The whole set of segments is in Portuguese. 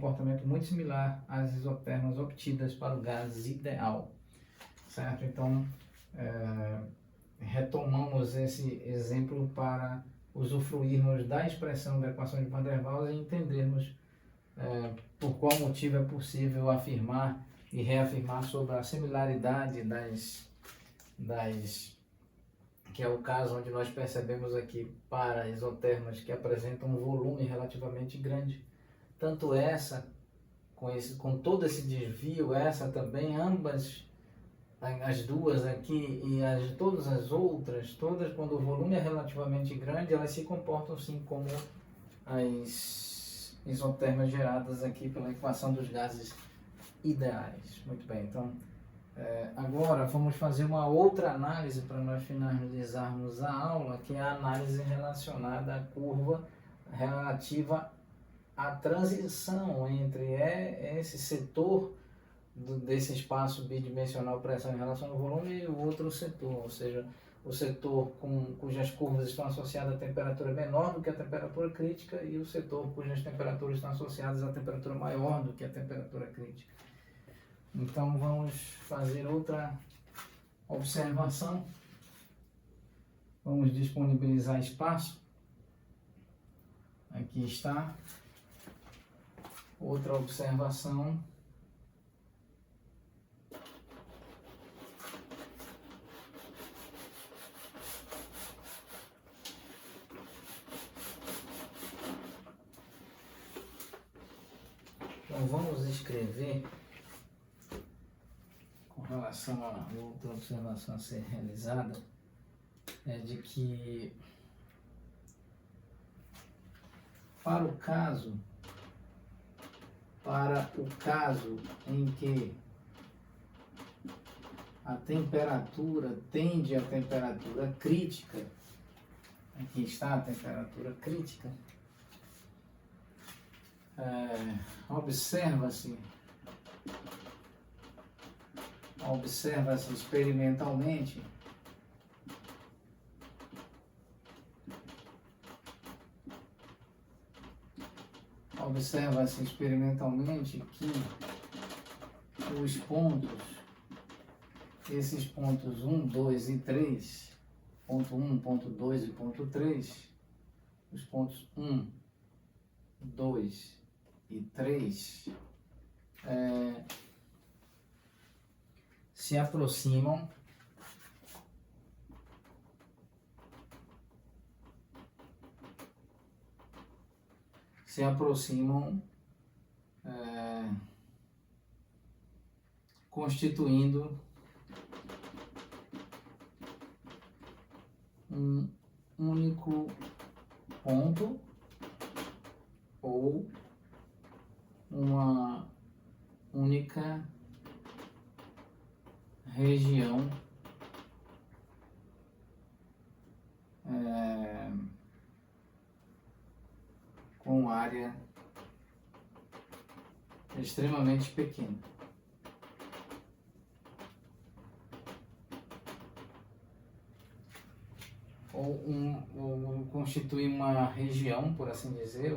comportamento muito similar às isotermas obtidas para o gás ideal, certo? Então, retomamos esse exemplo para usufruirmos da expressão da equação de Van der Waals e entendermos por qual motivo é possível afirmar e reafirmar sobre a similaridade que é o caso onde nós percebemos aqui para isotermas que apresentam um volume relativamente grande. Tanto essa, com todo esse desvio, essa também, ambas, as duas aqui e todas as outras, todas quando o volume é relativamente grande, elas se comportam sim como as isotermas geradas aqui pela equação dos gases ideais. Muito bem, então agora vamos fazer uma outra análise para nós finalizarmos a aula, que é a análise relacionada à curva relativa à transição entre esse setor desse espaço bidimensional pressão em relação ao volume e o outro setor, ou seja, o setor cujas curvas estão associadas à temperatura menor do que a temperatura crítica e o setor cujas temperaturas estão associadas à temperatura maior do que a temperatura crítica. Então vamos fazer outra observação. Vamos disponibilizar espaço. Aqui está. Outra observação. Então vamos escrever com relação a outra observação a ser realizada, de que para o caso em que a temperatura tende à temperatura crítica, aqui está a temperatura crítica, observa-se experimentalmente que os pontos, esses pontos 1, 2 e 3, ponto 1, ponto 2 e ponto 3, os pontos 1, 2 e 3 se aproximam constituindo um único ponto ou uma única região com área extremamente pequena. Ou constitui uma região, por assim dizer,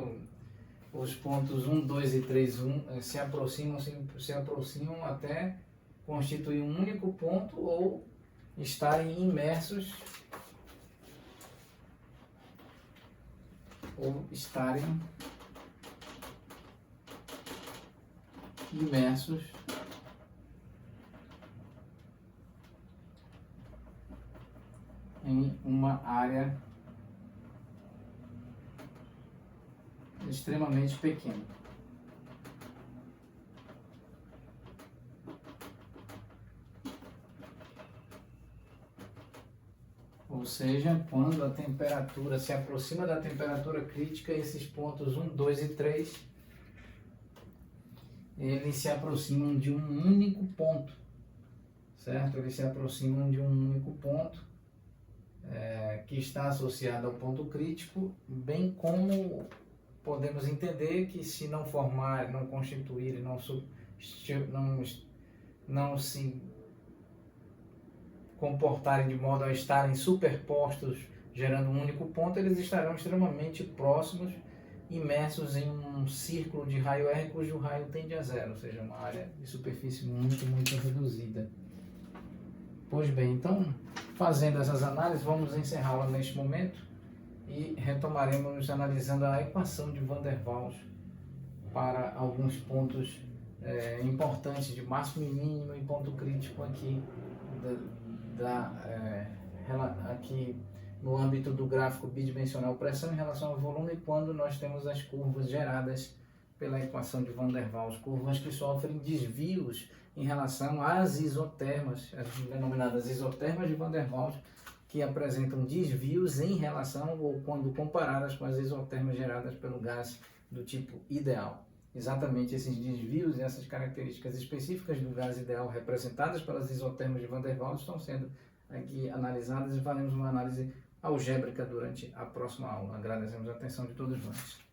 os pontos 1, 2 e 3 se aproximam até constituir um único ponto ou estarem imersos em uma área extremamente pequena. Ou seja, quando a temperatura se aproxima da temperatura crítica, esses pontos 1, 2 e 3, eles se aproximam de um único ponto, certo? Eles se aproximam de um único ponto que está associado ao ponto crítico, bem como podemos entender que se não formar, não constituir, não se comportarem de modo a estarem superpostos, gerando um único ponto, eles estarão extremamente próximos imersos em um círculo de raio R cujo raio tende a zero, ou seja, uma área de superfície muito, muito reduzida. Pois bem, então, fazendo essas análises, vamos encerrá-la neste momento e retomaremos analisando a equação de Van der Waals para alguns pontos importantes de máximo e mínimo e ponto crítico aqui, aqui no âmbito do gráfico bidimensional pressão em relação ao volume, quando nós temos as curvas geradas pela equação de Van der Waals, curvas que sofrem desvios em relação às isotermas, as denominadas isotermas de Van der Waals, que apresentam desvios em relação ou quando comparadas com as isotermas geradas pelo gás do tipo ideal. Exatamente esses desvios e essas características específicas do gás ideal representadas pelas isotermas de Van der Waals estão sendo aqui analisadas e faremos uma análise algébrica durante a próxima aula. Agradecemos a atenção de todos nós.